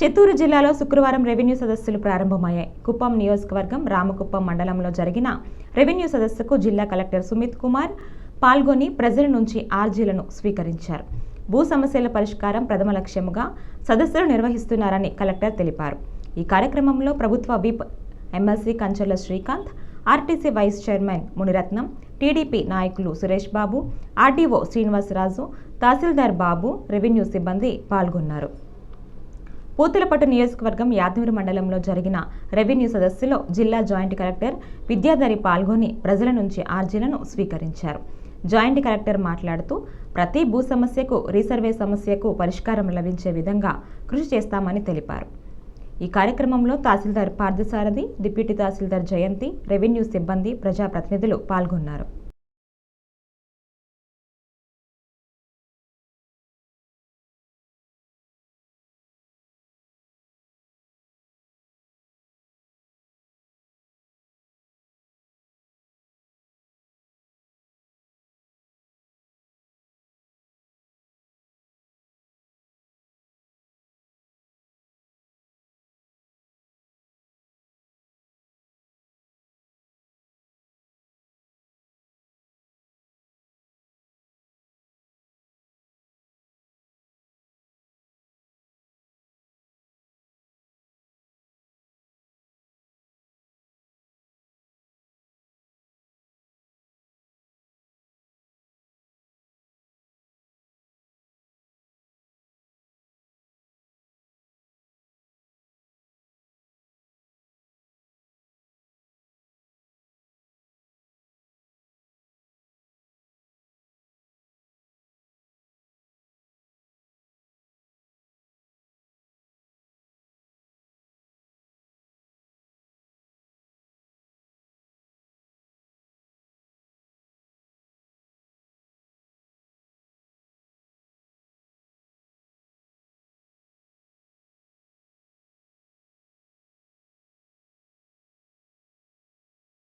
చిత్తూరు జిల్లాలో శుక్రవారం రెవెన్యూ సదస్సులు ప్రారంభమయ్యాయి. కుప్పం నియోజకవర్గం రామకుప్పం మండలంలో జరిగిన రెవెన్యూ సదస్సుకు జిల్లా కలెక్టర్ సుమిత్ కుమార్ పాల్గొని ప్రజల నుంచి ఆర్జీలను స్వీకరించారు. భూ సమస్యల పరిష్కారం ప్రథమ లక్ష్యముగా సదస్సులు నిర్వహిస్తున్నారని కలెక్టర్ తెలిపారు. ఈ కార్యక్రమంలో ప్రభుత్వ whip MLC Kancharla Srikanth, RTC vice chairman Muniratnam, TDP నాయకులు సురేష్ బాబు, ఆర్టీఓ శ్రీనివాసరాజు, తహసీల్దార్ బాబు, రెవెన్యూ సిబ్బంది పాల్గొన్నారు. పూతలపట్టు నియోజకవర్గం యాదగిరి మండలంలో జరిగిన రెవెన్యూ సదస్సులో జిల్లా జాయింట్ కలెక్టర్ విద్యాధరి పాల్గొని ప్రజల నుంచి ఆర్జీలను స్వీకరించారు. జాయింట్ కలెక్టర్ మాట్లాడుతూ ప్రతి భూ సమస్యకు, రీసర్వే సమస్యకు పరిష్కారం లభించే విధంగా కృషి చేస్తామని తెలిపారు. ఈ కార్యక్రమంలో తహసీల్దార్ పార్థసారథి, డిప్యూటీ తహసీల్దార్ జయంతి, రెవెన్యూ సిబ్బంది, ప్రజాప్రతినిధులు పాల్గొన్నారు.